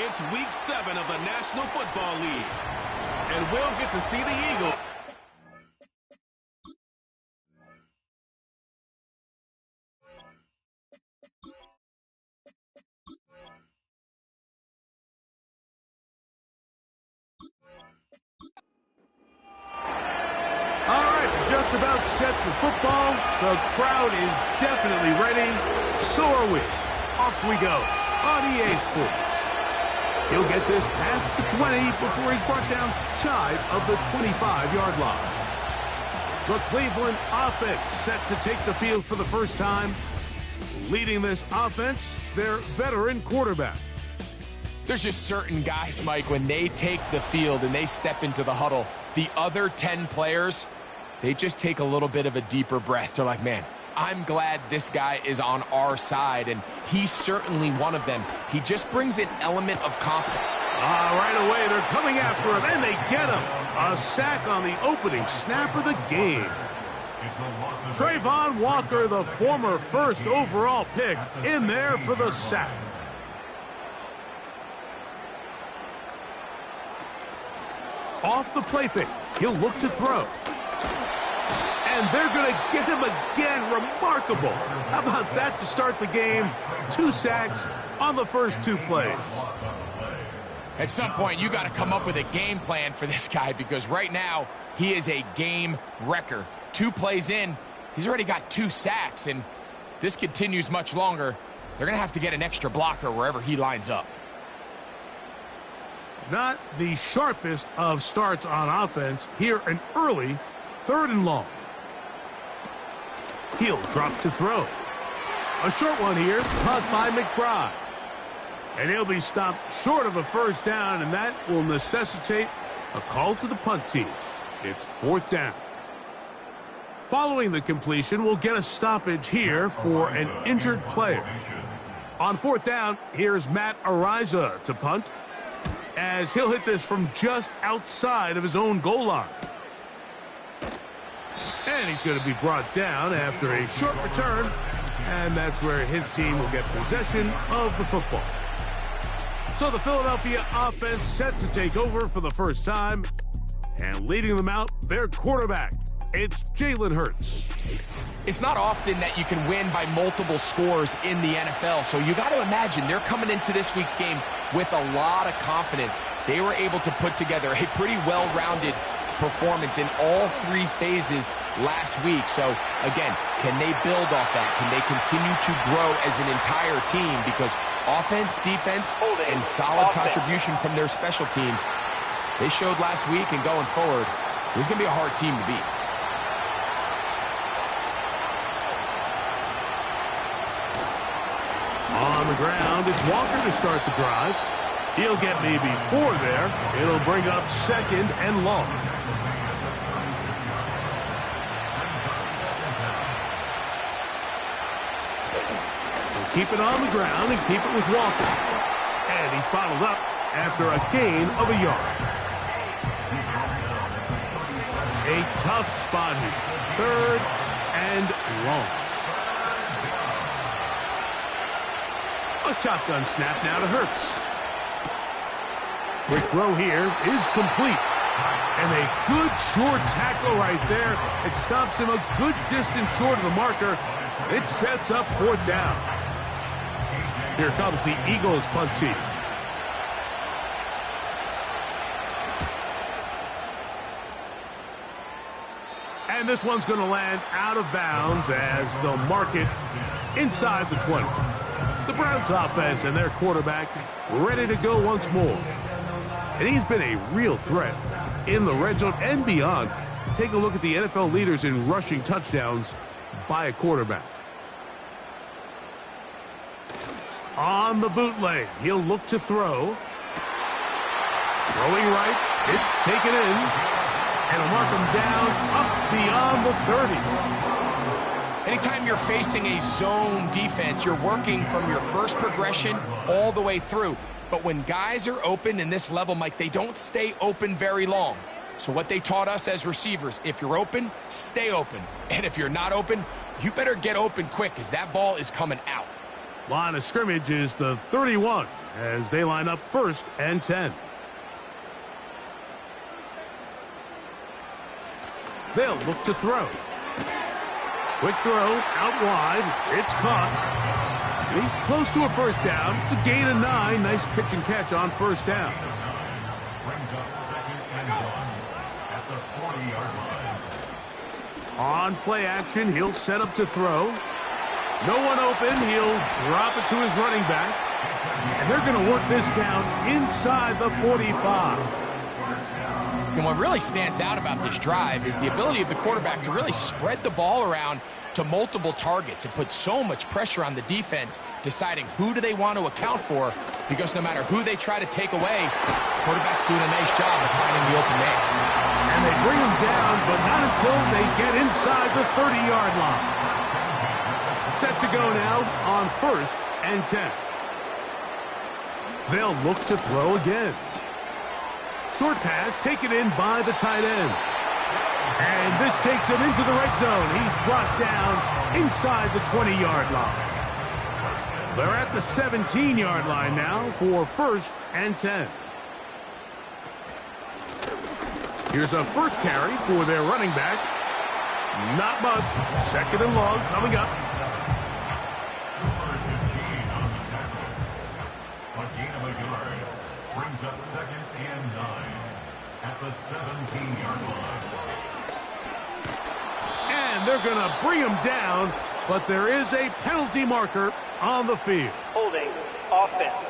It's Week 7 of the National Football League. And we'll get to see the Eagles. All right, just about set for football. The crowd is definitely ready. So are we. Off we go on EA Sports. He'll get this past the 20 before he's brought down shy of the 25-yard line. The Cleveland offense set to take the field for the first time. Leading this offense, their veteran quarterback. There's just certain guys, Mike, when they take the field and they step into the huddle, the other 10 players, they just take a little bit of a deeper breath. They're like, man, I'm glad this guy is on our side, and he's certainly one of them. He just brings an element of confidence. Right away, they're coming after him, and they get him. A sack on the opening snap of the game. Trayvon Walker, the former first overall pick, in there for the sack. Off the play fake, he'll look to throw. And they're going to get him again. Remarkable. How about that to start the game? 2 sacks on the first 2 plays. At some point, you got to come up with a game plan for this guy, because right now, he is a game wrecker. 2 plays in, he's already got 2 sacks, and this continues much longer. They're going to have to get an extra blocker wherever he lines up. Not the sharpest of starts on offense. Here, an early 3rd and long. He'll drop to throw. A short one here, caught by McBride. And he'll be stopped short of a first down, and that will necessitate a call to the punt team. It's 4th down. Following the completion, we'll get a stoppage here for an injured player. On 4th down, here's Matt Ariza to punt, as he'll hit this from just outside of his own goal line. And he's going to be brought down after a short return, and that's where his team will get possession of the football. So the Philadelphia offense set to take over for the first time, and leading them out, their quarterback. It's Jalen Hurts. It's not often that you can win by multiple scores in the NFL, so you got to imagine they're coming into this week's game with a lot of confidence. They were able to put together a pretty well-rounded performance in all 3 phases last week. So, again, can they build off that? Can they continue to grow as an entire team? Because offense, defense, and solid contribution from their special teams, they showed last week, and going forward, this is going to be a hard team to beat. On the ground, it's Walker to start the drive. He'll get maybe 4 there. It'll bring up 2nd and long. We'll keep it on the ground and keep it with Walker. And he's bottled up after a gain of a yard. A tough spot here. 3rd and long. A shotgun snap now to Hurts. Quick throw here is complete. And a good short tackle right there. It stops him a good distance short of the marker. It sets up 4th down. Here comes the Eagles punt team. And this one's going to land out of bounds as they'll mark it inside the 20. The Browns offense and their quarterback ready to go once more. And he's been a real threat in the red zone and beyond. Take a look at the NFL leaders in rushing touchdowns by a quarterback. On the bootleg, he'll look to throw. Throwing right, it's taken in. And he'll mark him down up beyond the 30. Anytime you're facing a zone defense, you're working from your first progression all the way through. But when guys are open in this level, Mike, they don't stay open very long. So what they taught us as receivers, if you're open, stay open. And if you're not open, you better get open quick, because that ball is coming out. Line of scrimmage is the 31 as they line up 1st and 10. They'll look to throw. Quick throw out wide. It's caught. He's close to a first down. It's a gain of 9. Nice pitch and catch on first down. Brings up 2nd and 1 at the 40-yard line. On play action, he'll set up to throw. No one open. He'll drop it to his running back. And they're going to work this down inside the 45. And what really stands out about this drive is the ability of the quarterback to really spread the ball around to multiple targets and put so much pressure on the defense, deciding who do they want to account for, because no matter who they try to take away, the quarterback's doing a nice job of finding the open man. And they bring him down, but not until they get inside the 30-yard line. Set to go now on 1st and 10. They'll look to throw again. Short pass taken in by the tight end. And this takes him into the red zone. He's brought down inside the 20-yard line. They're at the 17-yard line now for 1st and 10. Here's a first carry for their running back. Not much. 2nd and long coming up. Brings up 2nd and 9 at the 17-yard line. And they're going to bring him down, but there is a penalty marker on the field. Holding offense.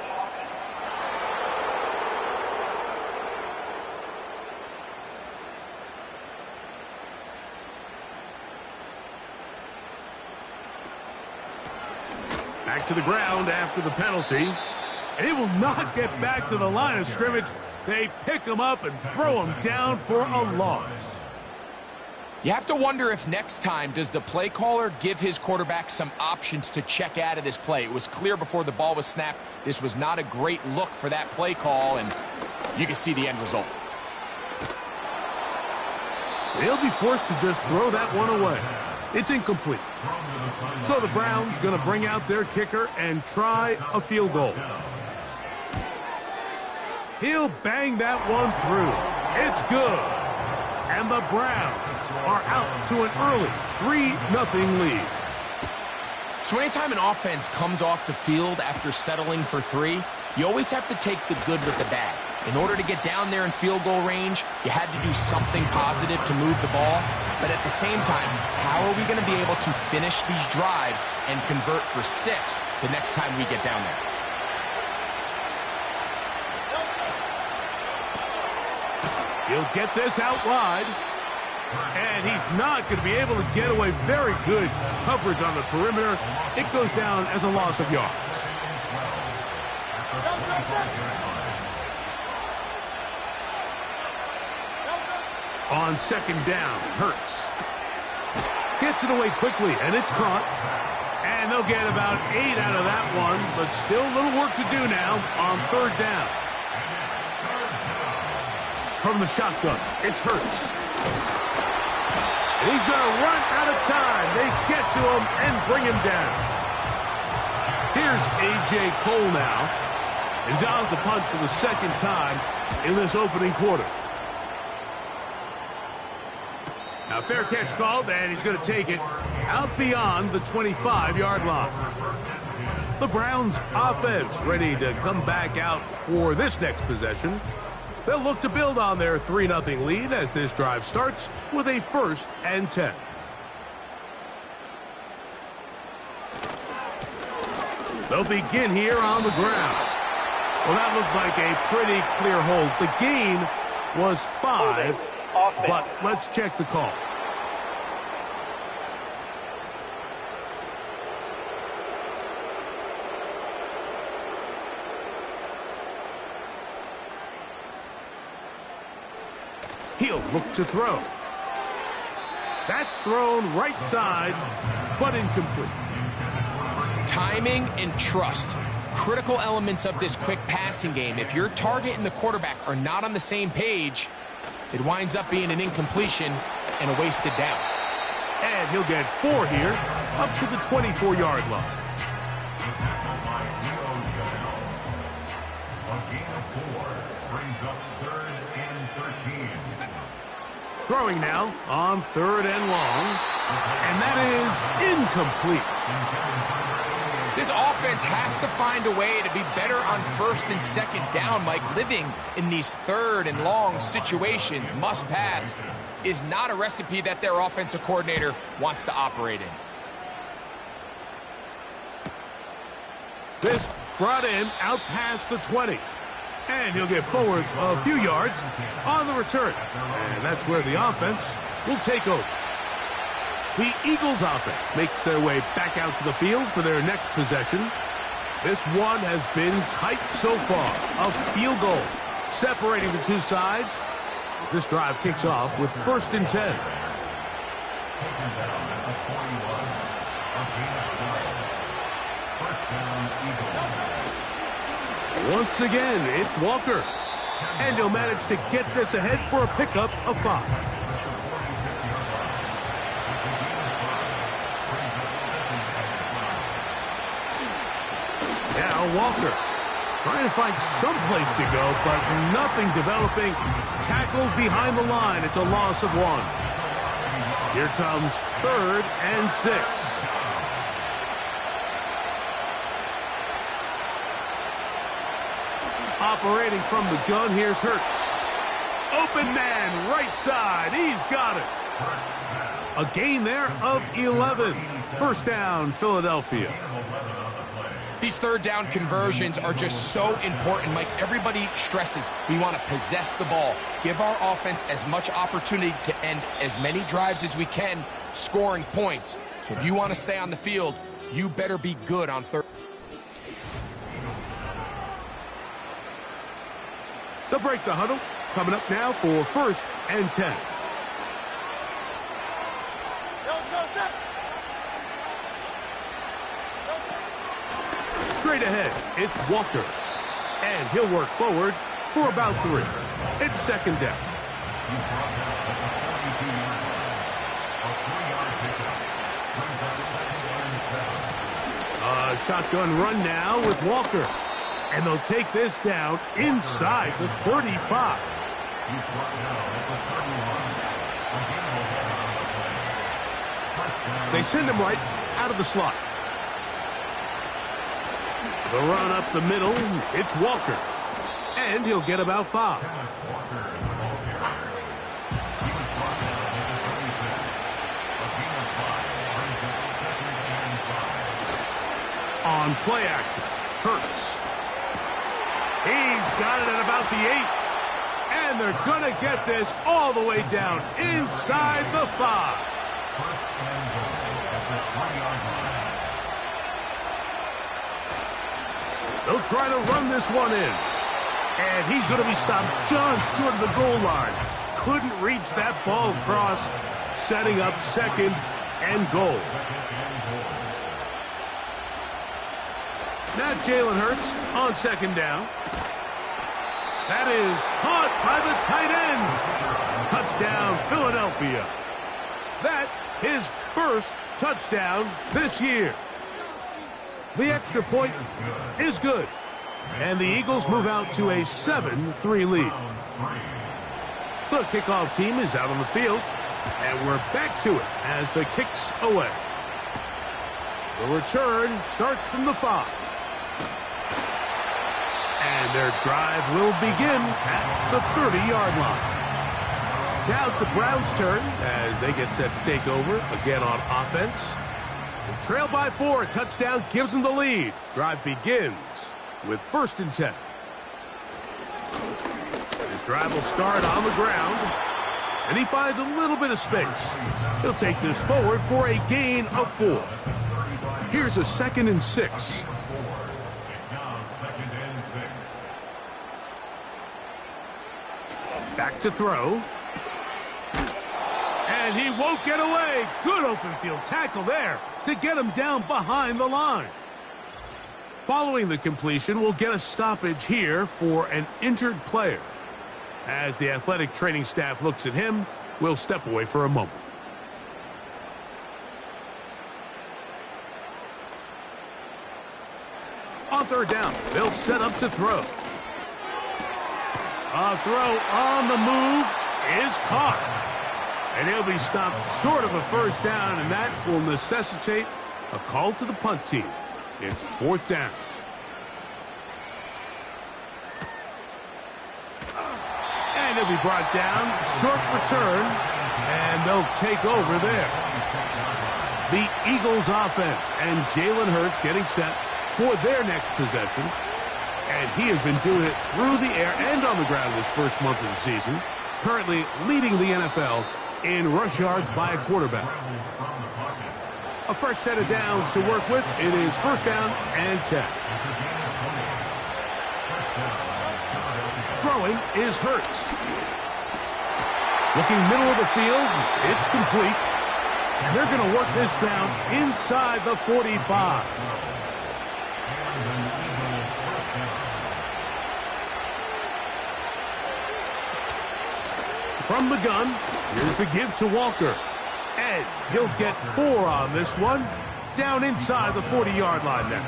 Back to the ground after the penalty. They will not get back to the line of scrimmage. They pick him up and throw him down for a loss. You have to wonder if next time does the play caller give his quarterback some options to check out of this play. It was clear before the ball was snapped. This was not a great look for that play call, and you can see the end result. They'll be forced to just throw that one away. It's incomplete. So the Browns going to bring out their kicker and try a field goal. He'll bang that one through. It's good. And the Browns are out to an early 3-0 lead. So anytime an offense comes off the field after settling for 3, you always have to take the good with the bad. In order to get down there in field goal range, you had to do something positive to move the ball. But at the same time, how are we going to be able to finish these drives and convert for 6 the next time we get down there? He'll get this out wide. And he's not going to be able to get away. Very good coverage on the perimeter. It goes down as a loss of yards. On 2nd down, Hurts gets it away quickly, and it's caught. And they'll get about 8 out of that one, but still a little work to do now on 3rd down. From the shotgun, it's Hurts. And he's going to run out of time. They get to him and bring him down. Here's A.J. Cole now. And down to punt for the 2nd time in this opening quarter. Now, fair catch called, and he's going to take it out beyond the 25-yard line. The Browns offense ready to come back out for this next possession. They'll look to build on their 3-0 lead as this drive starts with a 1st and 10. They'll begin here on the ground. Well, that looked like a pretty clear hold. The gain was 5, but let's check the call. He'll look to throw. That's thrown right side, but incomplete. Timing and trust. Critical elements of this quick passing game. If your target and the quarterback are not on the same page, it winds up being an incompletion and a wasted down. And he'll get 4 here, up to the 24-yard line. down. A gain of 4 brings up 3rd and 13. Throwing now on 3rd and long. And that is incomplete. This offense has to find a way to be better on 1st and 2nd down, Mike. Living in these 3rd and long situations, must pass, is not a recipe that their offensive coordinator wants to operate in. This brought in out past the 20. And he'll get forward a few yards on the return. And that's where the offense will take over. The Eagles offense makes their way back out to the field for their next possession. This one has been tight so far. A field goal separating the two sides as this drive kicks off with 1st and 10. Once again, it's Walker. And he'll manage to get this ahead for a pickup of 5. Now Walker trying to find some place to go, but nothing developing. Tackled behind the line. It's a loss of 1. Here comes 3rd and 6. Operating from the gun, here's Hurts. Open man, right side. He's got it. A gain there of 11. 1st down, Philadelphia. These 3rd down conversions are just so important, Mike. Everybody stresses we want to possess the ball, give our offense as much opportunity to end as many drives as we can, scoring points. So if you want to stay on the field, you better be good on 3rd. They'll break the huddle. Coming up now for 1st and 10. Straight ahead, it's Walker. And he'll work forward for about 3. It's 2nd down. A shotgun run now with Walker. And they'll take this down inside the 35. They send him right out of the slot. The run up the middle, it's Walker. And he'll get about 5. On play action, Hurts. He's got it at about the 8. And they're going to get this all the way down inside the 5. They'll try to run this one in. And he's going to be stopped just short of the goal line. Couldn't reach that ball across, setting up 2nd and goal. Now Jalen Hurts on 2nd down. That is caught by the tight end. Touchdown, Philadelphia. That his 1st touchdown this year. The extra point is good. And the Eagles move out to a 7-3 lead. The kickoff team is out on the field. And we're back to it as the kick's away. The return starts from the 5. And their drive will begin at the 30-yard line. Now it's the Browns' turn as they get set to take over again on offense. They trail by 4. A touchdown gives them the lead. Drive begins with 1st and 10. His drive will start on the ground. And he finds a little bit of space. He'll take this forward for a gain of 4. Here's a 2nd and 6. Back to throw. And he won't get away. Good open field tackle there to get him down behind the line. Following the completion, we'll get a stoppage here for an injured player. As the athletic training staff looks at him, we'll step away for a moment. On third down, they'll set up to throw. A throw on the move is caught. And he'll be stopped short of a first down, and that will necessitate a call to the punt team. It's fourth down. And he'll be brought down. Short return, and they'll take over there. The Eagles offense and Jalen Hurts getting set for their next possession. And he has been doing it through the air and on the ground this first month of the season. Currently leading the NFL in rush yards by a quarterback. A fresh set of downs to work with. It is first down and 10. Throwing is Hurts. Looking middle of the field. It's complete. And they're going to work this down inside the 45. From the gun, here's the give to Walker. And he'll get 4 on this one. Down inside the 40-yard line now.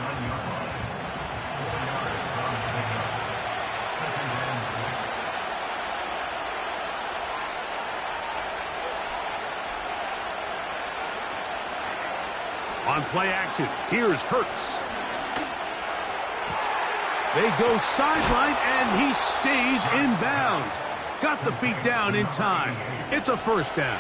On play action, here's Hurts. They go sideline, and he stays in bounds. Got the feet down in time. It's a first down.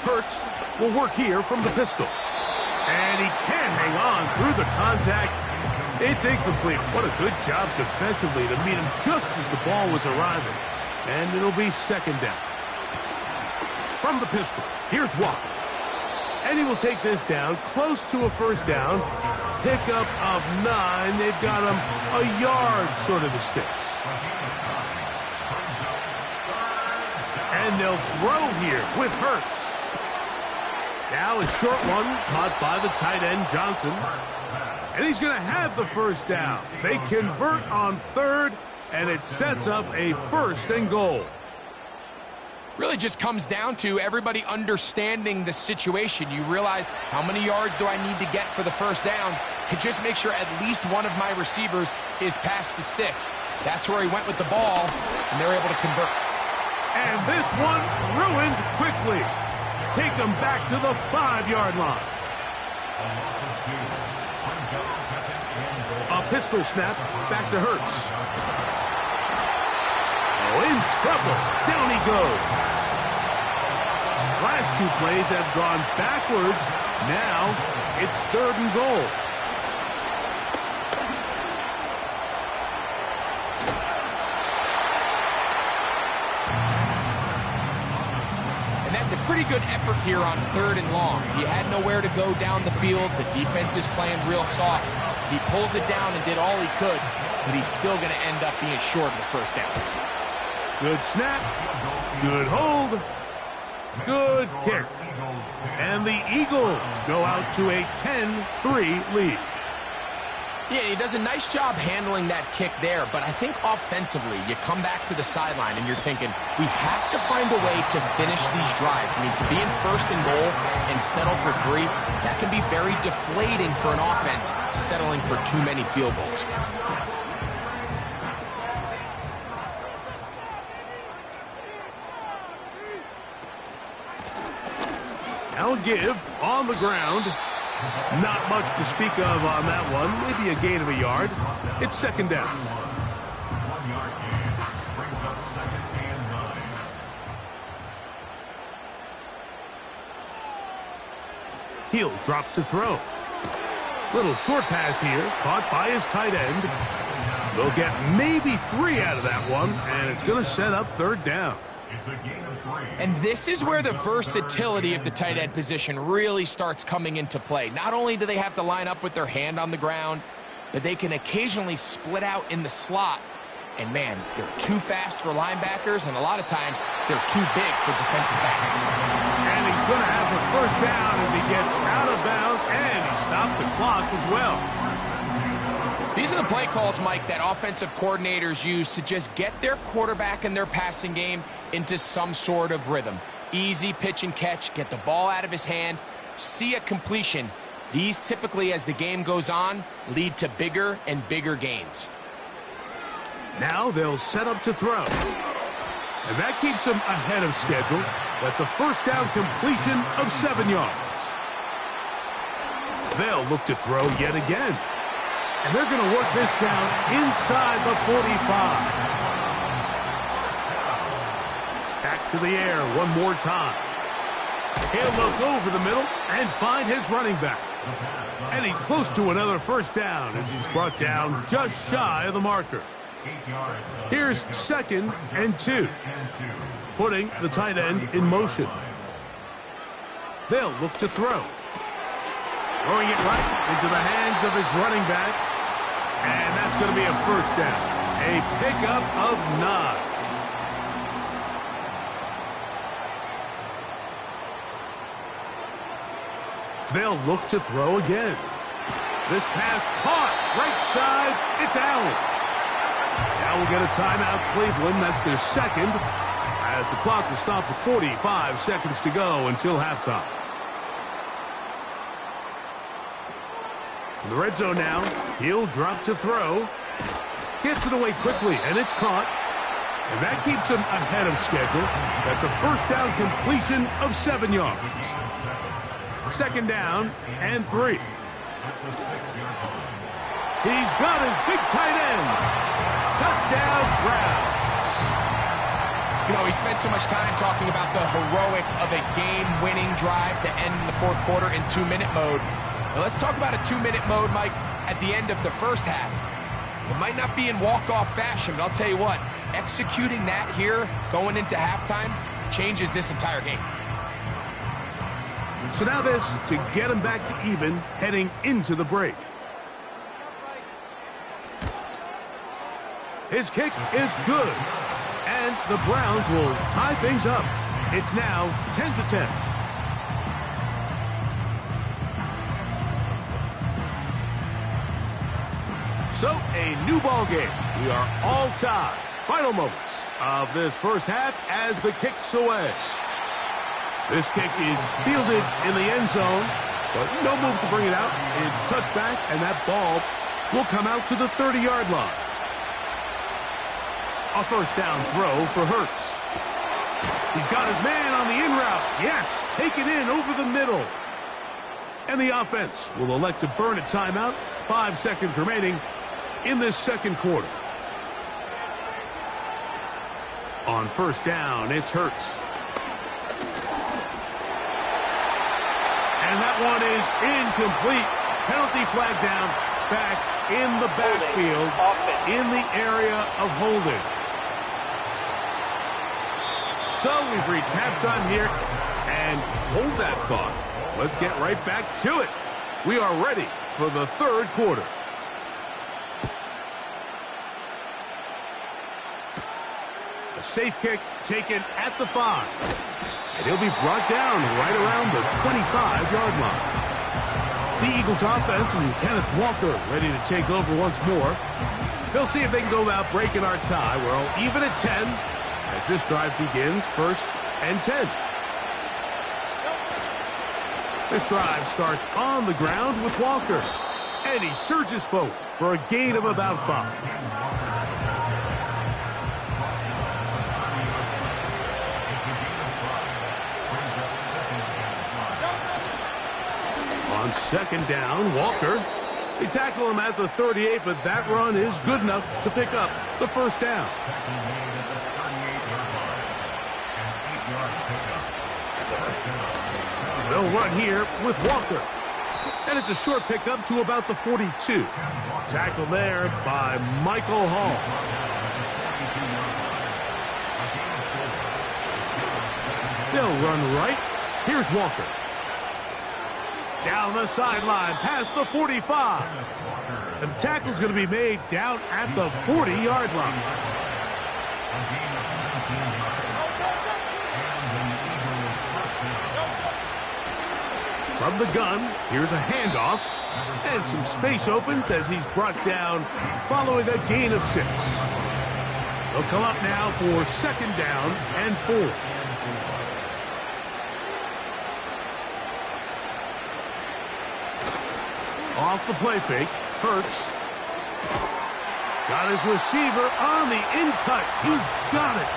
Hurts will work here from the pistol. And he can't hang on through the contact. It's incomplete. What a good job defensively to meet him just as the ball was arriving. And it'll be second down. From the pistol, here's Walker. And he will take this down close to a first down. Pickup of 9. They've got him a yard short of the sticks. And they'll throw here with Hurts. Now a short one caught by the tight end Johnson. And he's going to have the first down. They convert on third, and it sets up a first and goal. Really just comes down to everybody understanding the situation. You realize, how many yards do I need to get for the first down? And just make sure at least one of my receivers is past the sticks. That's where he went with the ball, and they're able to convert. And this one ruined quickly. Take them back to the 5-yard line. A pistol snap back to Hurts. Oh, in trouble. Down he goes. Last 2 plays have gone backwards. Now it's third and goal. And that's a pretty good effort here on third and long. He had nowhere to go down the field. The defense is playing real soft. He pulls it down and did all he could, but he's still going to end up being short of the first down. Good snap. Good hold. Good kick. And the Eagles go out to a 10-3 lead. Yeah, he does a nice job handling that kick there, but I think offensively, you come back to the sideline and you're thinking, we have to find a way to finish these drives. I mean, to be in first and goal and settle for 3, that can be very deflating for an offense settling for too many field goals. Now give on the ground. Not much to speak of on that one. Maybe a gain of a yard. It's second down. 1-yard gain brings up second and 9. He'll drop to throw. Little short pass here, caught by his tight end. They'll get maybe 3 out of that one, and it's going to set up third down. It's a gain of 3. And this is where the versatility of the tight end position really starts coming into play. Not only do they have to line up with their hand on the ground, but they can occasionally split out in the slot. And man, they're too fast for linebackers, and a lot of times they're too big for defensive backs. And he's going to have the first down as he gets out of bounds, and he stopped the clock as well. These are the play calls, Mike, that offensive coordinators use to just get their quarterback and their passing game into some sort of rhythm. Easy pitch and catch, get the ball out of his hand, see a completion. These typically, as the game goes on, lead to bigger and bigger gains. Now they'll set up to throw. And that keeps them ahead of schedule. That's a first down completion of 7 yards. They'll look to throw yet again. And they're going to work this down inside the 45. Back to the air one more time. He'll look over the middle and find his running back. And he's close to another first down as he's brought down just shy of the marker. Here's 2nd and 2. Putting the tight end in motion. They'll look to throw. Throwing it right into the hands of his running back. And that's going to be a first down. A pickup of 9. They'll look to throw again. This pass caught right side. It's Allen. Now we'll get a timeout, Cleveland. That's their second, as the clock will stop with 45 seconds to go until halftime. In the red zone now, he'll drop to throw. Gets it away quickly, and it's caught. And that keeps him ahead of schedule. That's a first down completion of 7 yards. 2nd down and 3. He's got his big tight end. Touchdown, Browns. You know, we spent so much time talking about the heroics of a game-winning drive to end in the fourth quarter in 2-minute mode. Now let's talk about a 2-minute mode, Mike, at the end of the first half. It might not be in walk-off fashion, but I'll tell you what, executing that here going into halftime changes this entire game. So now this to get him back to even heading into the break. His kick is good. And the Browns will tie things up. It's now 10-10. So a new ball game. We are all tied. Final moments of this first half as the kick's away. This kick is fielded in the end zone, but no move to bring it out. It's touchback, and that ball will come out to the 30-yard line. A first down throw for Hurts. He's got his man on the in route. Yes, take it in over the middle. And the offense will elect to burn a timeout. 5 seconds remaining in this second quarter. On first down, it's Hurts. And that one is incomplete. Penalty flag down, back in the backfield, in the area of holding. So we've reached halftime here, and hold that thought. Let's get right back to it. We are ready for the third quarter. A safe kick taken at the 5. And he'll be brought down right around the 25-yard line. The Eagles offense and Kenneth Walker ready to take over once more. They'll see if they can go about breaking our tie. We're all even at 10 as this drive begins, 1st and 10. This drive starts on the ground with Walker. And he surges forward for a gain of about 5. On 2nd down, Walker. They tackle him at the 38, but that run is good enough to pick up the first down. They'll run here with Walker. And it's a short pickup to about the 42. Tackle there by Michael Hall. They'll run right. Here's Walker. Down the sideline, past the 45. And the tackle's going to be made down at the 40-yard line. From the gun, here's a handoff. And some space opens as he's brought down following a gain of 6. They'll come up now for 2nd down and 4. Off the play fake. Hurts. Got his receiver on the in-cut. He's got it.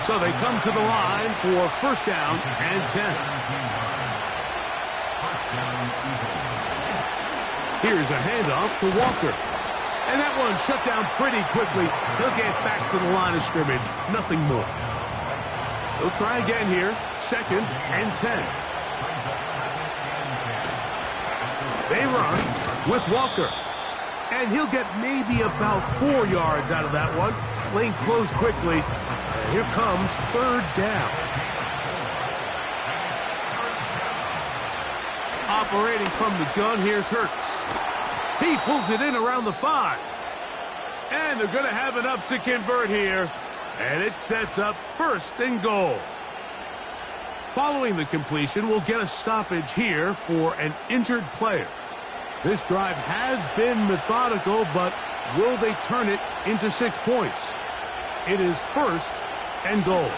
So they come to the line for first down and 10. Here's a handoff to Walker. And that one shut down pretty quickly. He'll get back to the line of scrimmage. Nothing more. He'll try again here. Second and 10. They run with Walker. And he'll get maybe about 4 yards out of that one. Lane closed quickly. And here comes third down. Operating from the gun, here's Hurts. He pulls it in around the 5. And they're going to have enough to convert here. And it sets up first and goal. Following the completion, we'll get a stoppage here for an injured player. This drive has been methodical, but will they turn it into 6 points? It is first and goal.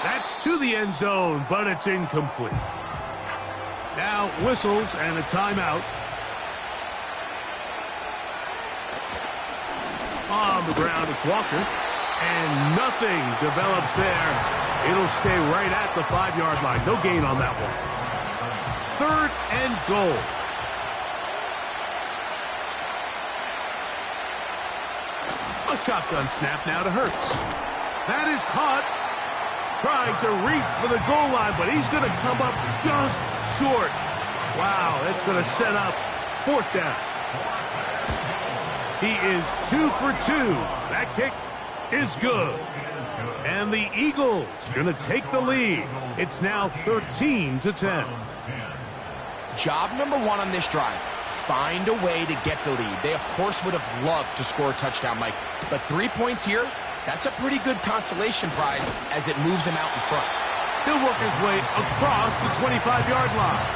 That's to the end zone, but it's incomplete. Now whistles and a timeout. On the ground, it's Walker. And nothing develops there. It'll stay right at the 5-yard line. No gain on that one. Third and goal. A shotgun snap now to Hurts. That is caught. Trying to reach for the goal line, but he's going to come up just short. Wow, that's going to set up fourth down. He is 2 for 2. That kick is good. And the Eagles going to take the lead. It's now 13-10. Job number 1 on this drive. Find a way to get the lead. They, of course, would have loved to score a touchdown, Mike. But 3 points here, that's a pretty good consolation prize as it moves him out in front. He'll work his way across the 25-yard line.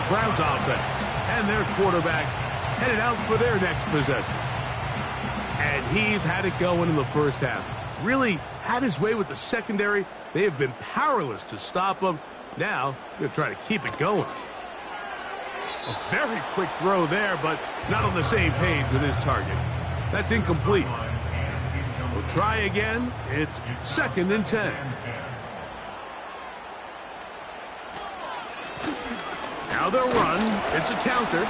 Browns offense and their quarterback headed out for their next possession. And he's had it going in the first half. Really had his way with the secondary. They have been powerless to stop him. Now they're trying to keep it going. A very quick throw there, but not on the same page with his target. That's incomplete. We'll try again. It's second and 10. Now they'll run. It's a counter.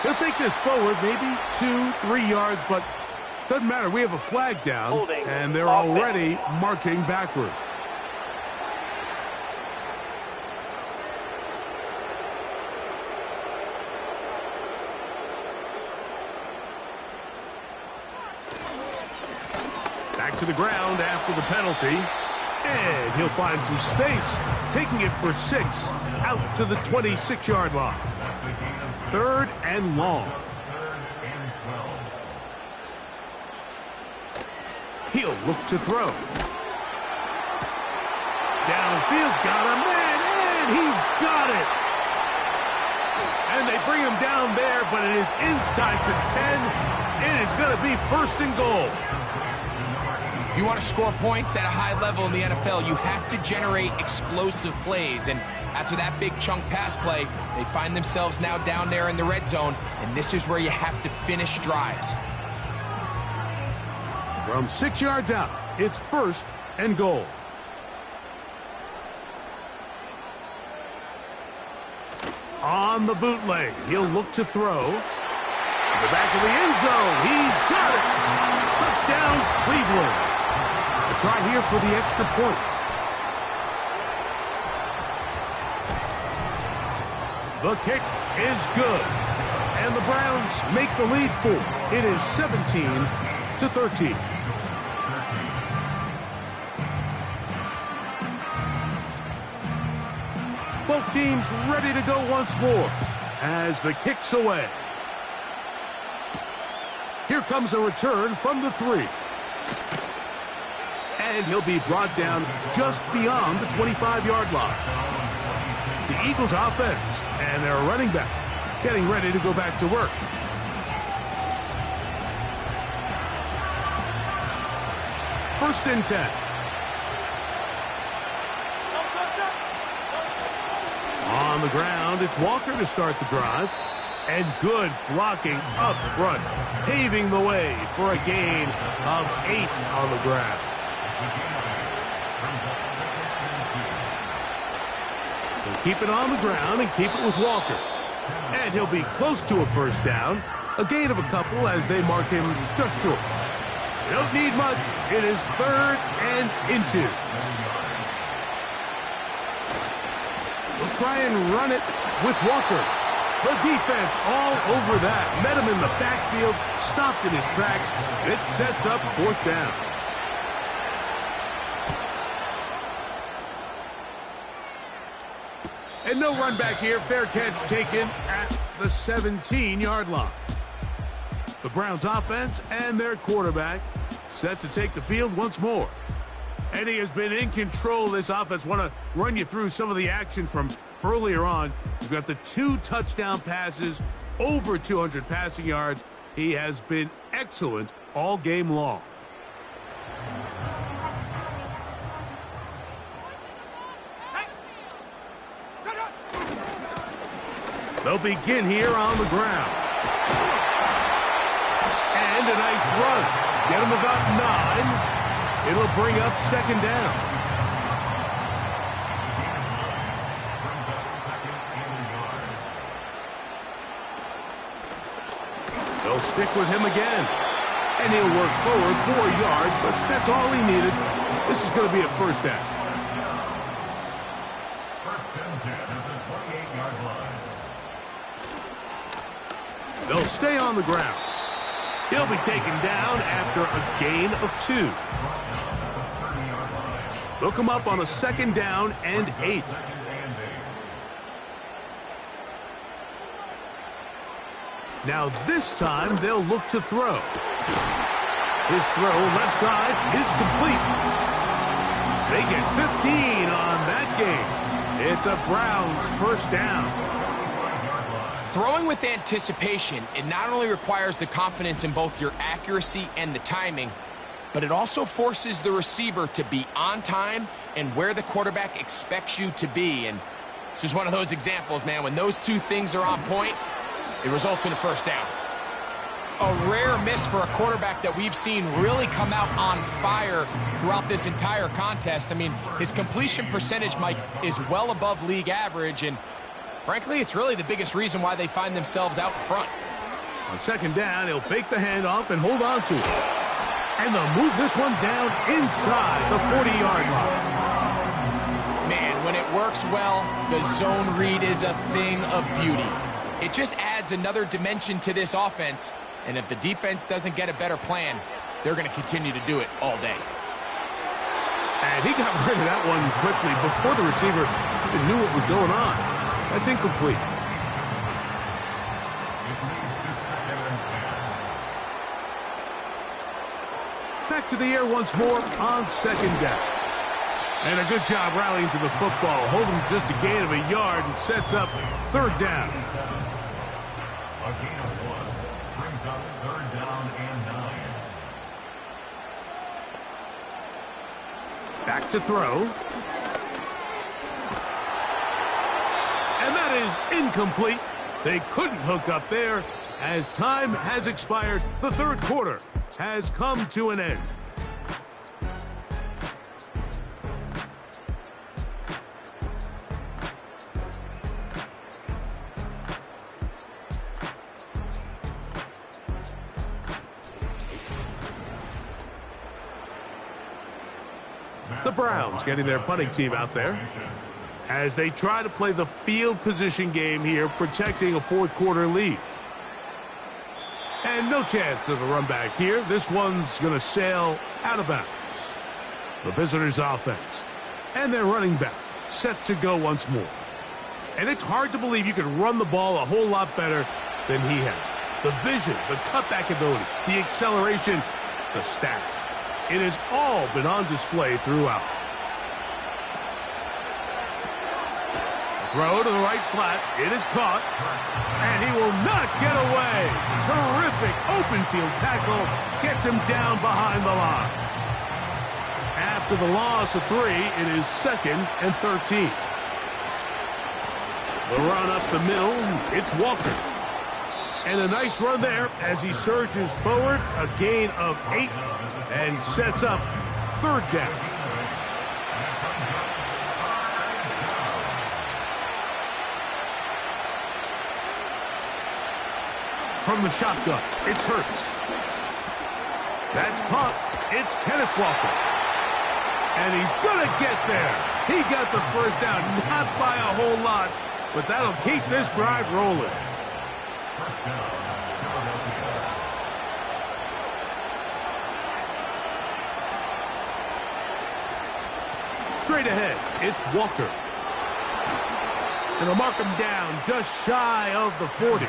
He'll take this forward, maybe 2-3 yards, but doesn't matter. We have a flag down, and they're already marching backward. Back to the ground after the penalty. And he'll find some space, taking it for 6 out to the 26-yard line. Third and long. He'll look to throw. Downfield, got a man, and he's got it. And they bring him down there, but it is inside the 10. It is going to be first and goal. If you want to score points at a high level in the NFL, you have to generate explosive plays. And after that big chunk pass play, they find themselves now down there in the red zone, and this is where you have to finish drives. From 6 yards out, it's first and goal. On the bootleg, he'll look to throw. To the back of the end zone, he's got it. Touchdown, Cleveland. A try here for the extra point. The kick is good. And the Browns make the lead 4. It is 17-13. Both teams ready to go once more as the kick's away. Here comes a return from the 3. And he'll be brought down just beyond the 25-yard line. The Eagles offense and their running back getting ready to go back to work. First and 10. the ground. It's Walker to start the drive. And good blocking up front, paving the way for a gain of 8 on the ground. They'll keep it on the ground and keep it with Walker. And he'll be close to a first down. A gain of a couple as they mark him just short. They don't need much. It is 3rd and inches. They'll try and run it with Walker. The defense all over that. Met him in the backfield, stopped in his tracks, and it sets up 4th down. And no run back here. Fair catch taken at the 17-yard line. The Browns offense and their quarterback set to take the field once more. And he has been in control of this offense. Want to run you through some of the action from earlier on. We've got the 2 touchdown passes, over 200 passing yards. He has been excellent all game long. They'll begin here on the ground. And a nice run. Get him about 9. It'll bring up 2nd down. They'll stick with him again. And he'll work forward for a yard, but that's all he needed. This is going to be a first down. They'll stay on the ground. He'll be taken down after a gain of 2. They'll come up on a 2nd down and 8. Now this time they'll look to throw. His throw left side is complete. They get 15 on that game. It's a Browns first down. Throwing with anticipation, it not only requires the confidence in both your accuracy and the timing, but it also forces the receiver to be on time and where the quarterback expects you to be. And this is one of those examples, man. When those 2 things are on point, it results in a first down. A rare miss for a quarterback that we've seen really come out on fire throughout this entire contest. I mean, his completion percentage, Mike, is well above league average, and frankly, it's really the biggest reason why they find themselves out front. On 2nd down, he'll fake the handoff and hold on to it. And they'll move this one down inside the 40-yard line. Man, when it works well, the zone read is a thing of beauty. It just adds another dimension to this offense, and if the defense doesn't get a better plan, they're going to continue to do it all day. And he got rid of that one quickly before the receiver even knew what was going on. That's incomplete. Back to the air once more on 2nd down. And a good job rallying to the football, holding just a gain of a yard and sets up 3rd down. A gain of 1 brings up 3rd down and 9. Back to throw. And that is incomplete. They couldn't hook up there as time has expired. The 3rd quarter has come to an end. The Browns getting their punting team out there as they try to play the field position game here, protecting a 4th quarter lead. And no chance of a run back here. This one's going to sail out of bounds. The visitors' offense and their running back set to go once more. And it's hard to believe you could run the ball a whole lot better than he has. The vision, the cutback ability, the acceleration, the stats. It has all been on display throughout. Throw to the right flat. It is caught. And he will not get away. Terrific open field tackle. Gets him down behind the line. After the loss of 3, it is 2nd and 13. The run up the middle, it's Walker. And a nice run there as he surges forward, a gain of 8, and sets up 3rd down. From the shotgun, it's Hurts. That's caught. It's Kenneth Walker. And he's going to get there. He got the 1st down, not by a whole lot, but that'll keep this drive rolling. Straight ahead, it's Walker. And they'll mark him down just shy of the 40.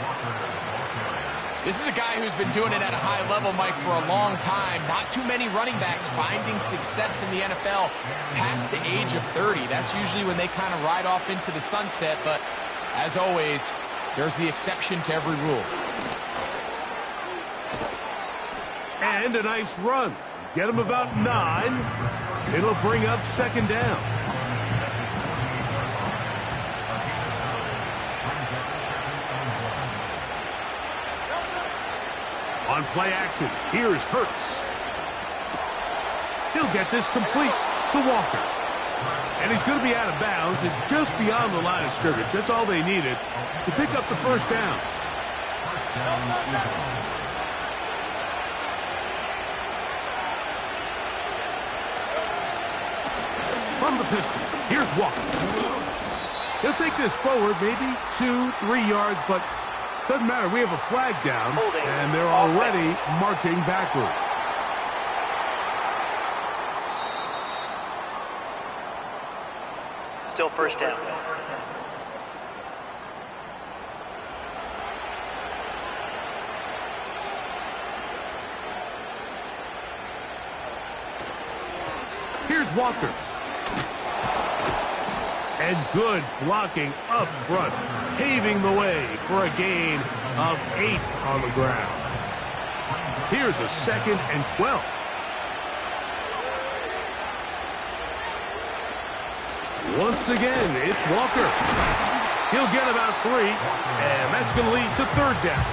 This is a guy who's been doing it at a high level, Mike, for a long time. Not too many running backs finding success in the NFL past the age of 30. That's usually when they kind of ride off into the sunset, but as always, there's the exception to every rule. And a nice run. Get him about 9. It'll bring up 2nd down. On play action, here's Hurts. He'll get this complete to Walker. And he's going to be out of bounds and just beyond the line of scrimmage. That's all they needed to pick up the 1st down. From the pistol, here's Walker. He'll take this forward maybe 2-3 yards, but doesn't matter. We have a flag down, and they're already marching backward. Still 1st down. Here's Walker. And good blocking up front, paving the way for a gain of 8 on the ground. Here's a 2nd and 12. Once again, it's Walker. He'll get about 3, and that's going to lead to 3rd down.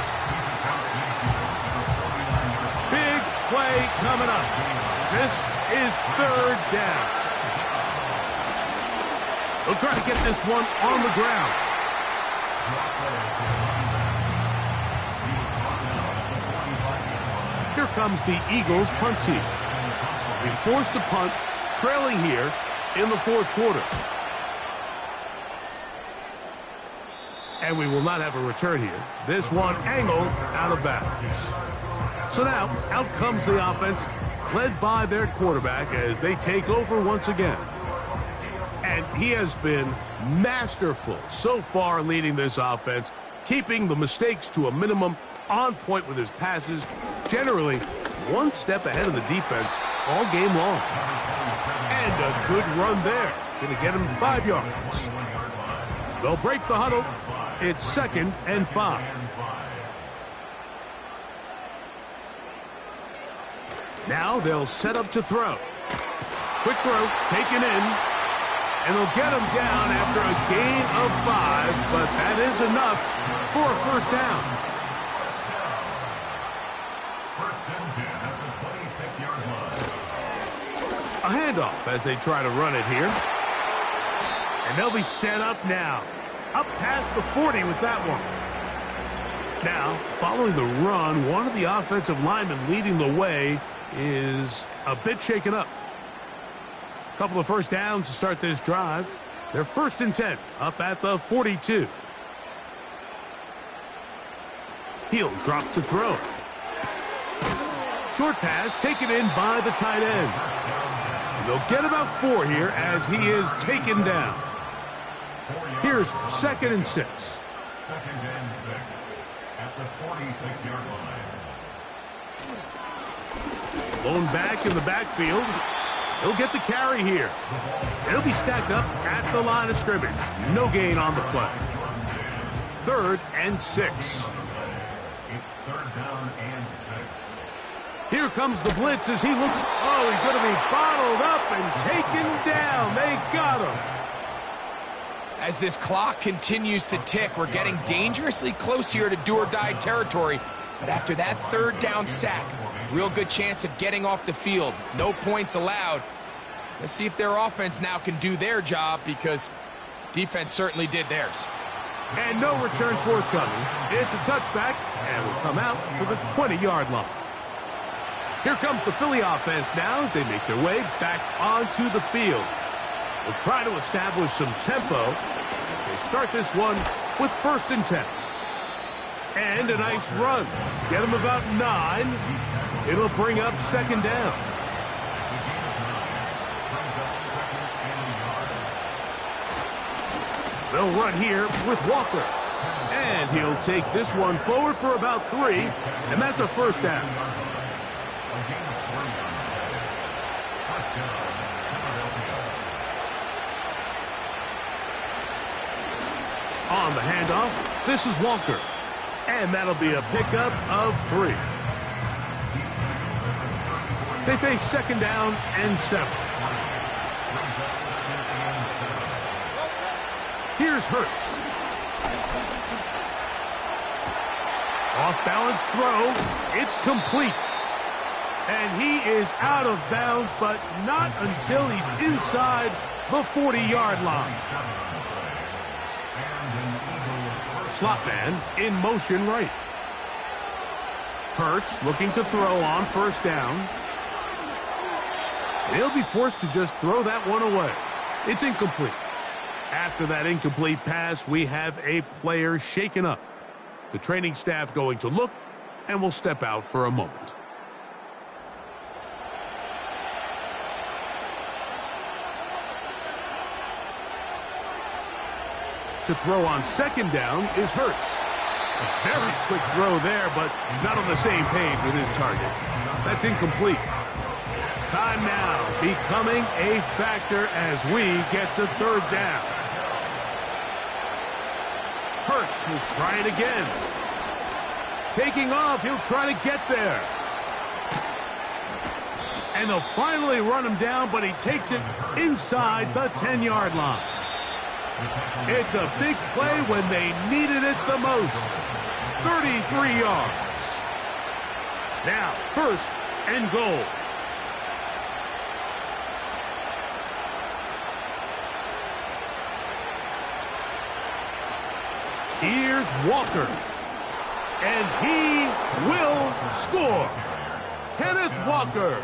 Big play coming up. This is 3rd down. They'll try to get this one on the ground. Here comes the Eagles punt team. They forced a punt, trailing here in the 4th quarter. And we will not have a return here. This one angled out of bounds. So now, out comes the offense, led by their quarterback as they take over once again. And he has been masterful so far leading this offense, keeping the mistakes to a minimum, on point with his passes, generally one step ahead of the defense all game long. And a good run there. Going to get him 5 yards. They'll break the huddle. It's 2nd and 5. Now they'll set up to throw. Quick throw, taken in. And they'll get him down after a gain of 5, but that is enough for a 1st down. 1st and 10 at the 26-yard line. A handoff as they try to run it here. And they'll be set up now. Up past the 40 with that one. Now, following the run, one of the offensive linemen leading the way is a bit shaken up. Couple of 1st downs to start this drive. They're 1st and 10, up at the 42. He'll drop to throw. Short pass taken in by the tight end. And they'll get about 4 here as he is taken down. Here's 2nd and 6. 2nd and 6 at the 46-yard line. Blown back in the backfield. He'll get the carry here. It'll be stacked up at the line of scrimmage. No gain on the play. 3rd and 6. It's 3rd down and 6. Here comes the blitz as he looks. Oh, he's going to be bottled up and taken down. They got him. As this clock continues to tick, we're getting dangerously close here to do-or-die territory. But after that third down sack, real good chance of getting off the field. No points allowed. Let's see if their offense now can do their job, because defense certainly did theirs. And no return forthcoming. It's a touchback, and will come out to the 20-yard line. Here comes the Philly offense now as they make their way back onto the field. They'll try to establish some tempo as they start this one with 1st and 10. And a nice run. Get them about 9. It'll bring up 2nd down. They'll run here with Walker. And he'll take this one forward for about 3, and that's a 1st down. On the handoff, this is Walker. And that'll be a pickup of 3. They face 2nd down and 7. Here's Hurts. Off-balance throw. It's complete. And he is out of bounds, but not until he's inside the 40-yard line. Slot man in motion right. Hurts looking to throw on 1st down. He'll be forced to just throw that one away. It's incomplete. After that incomplete pass, we have a player shaken up. The training staff going to look, and will step out for a moment. To throw on 2nd down is Hurts. A very quick throw there, but not on the same page with his target. That's incomplete. Time now becoming a factor as we get to 3rd down. Hurts will try it again. Taking off, he'll try to get there. And they'll finally run him down, but he takes it inside the 10-yard line. It's a big play when they needed it the most. 33 yards. Now, 1st and goal. Here's Walker. And he will score. Kenneth Walker.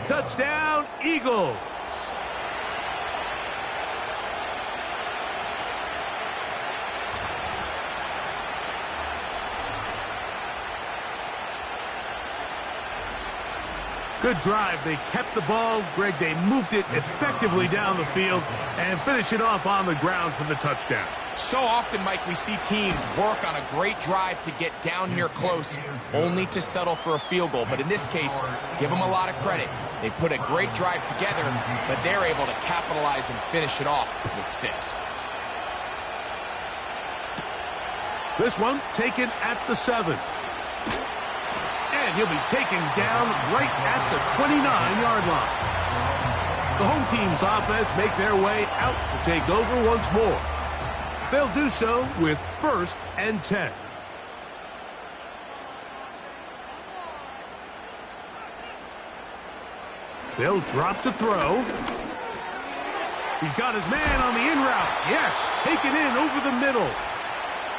Touchdown, Eagles. Good drive. They kept the ball. Greg, they moved it effectively down the field and finish it off on the ground for the touchdown. So often, Mike, we see teams work on a great drive to get down here close, only to settle for a field goal. But in this case, give them a lot of credit. They put a great drive together, but they're able to capitalize and finish it off with 6. This one taken at the 7. And he'll be taken down right at the 29-yard line. The home team's offense make their way out to take over once more. They'll do so with 1st and 10. They'll drop to throw. He's got his man on the in route. Yes, taken in over the middle.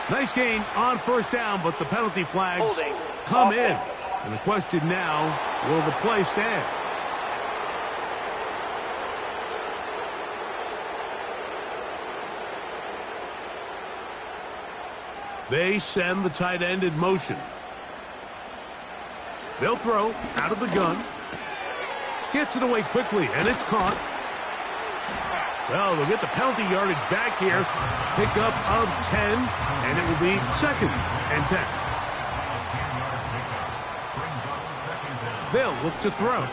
Nice gain on 1st down, but the penalty flags come in. And the question now, will the play stand? They send the tight end in motion. They'll throw out of the gun. Gets it away quickly, and it's caught. Well, they'll get the penalty yardage back here. Pickup of 10, and it will be 2nd and 10. They'll look to throw.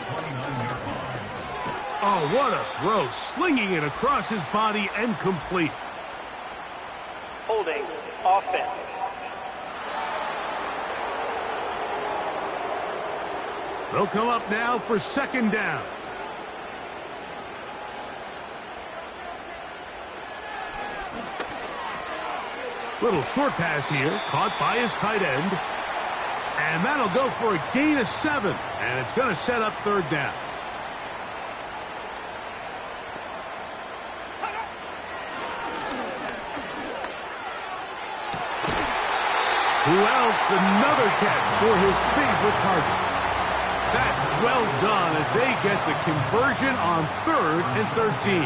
Oh, what a throw. Slinging it across his body and complete. Holding offense. They'll come up now for 2nd down. Little short pass here, caught by his tight end. And that'll go for a gain of 7. And it's going to set up third down. Who else? Another catch for his favorite target. That's well done as they get the conversion on 3rd and 13.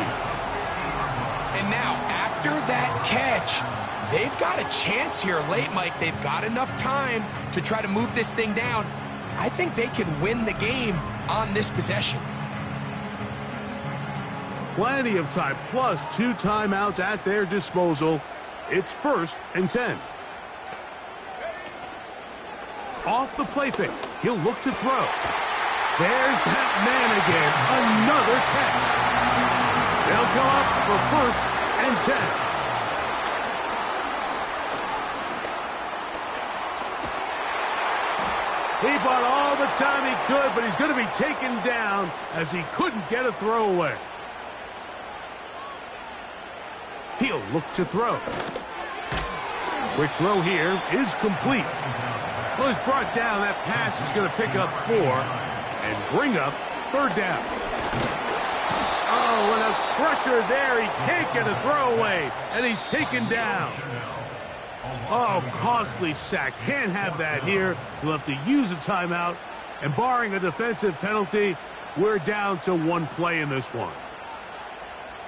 And now, after that catch, they've got a chance here late, Mike. They've got enough time to try to move this thing down. I think they can win the game on this possession. Plenty of time, plus 2 timeouts at their disposal. It's 1st and 10. Off the play fake. He'll look to throw. There's that man again. Another catch. They'll go up for 1st and 10. He bought all the time he could, but he's going to be taken down as he couldn't get a throwaway. He'll look to throw. Quick throw here is complete. Well, he's brought down. That pass is going to pick up 4 and bring up 3rd down. Oh, and a crusher there. He can't get a throwaway, and he's taken down. Oh, costly sack. Can't have that here. We'll have to use a timeout, and barring a defensive penalty, we're down to 1 play in this one.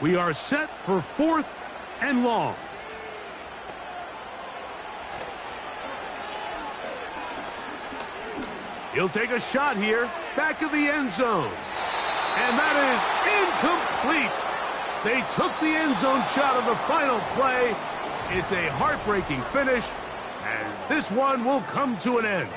We are set for 4th and long. He'll take a shot here, back of the end zone. And that is incomplete. They took the end zone shot of the final play. It's a heartbreaking finish, as this one will come to an end.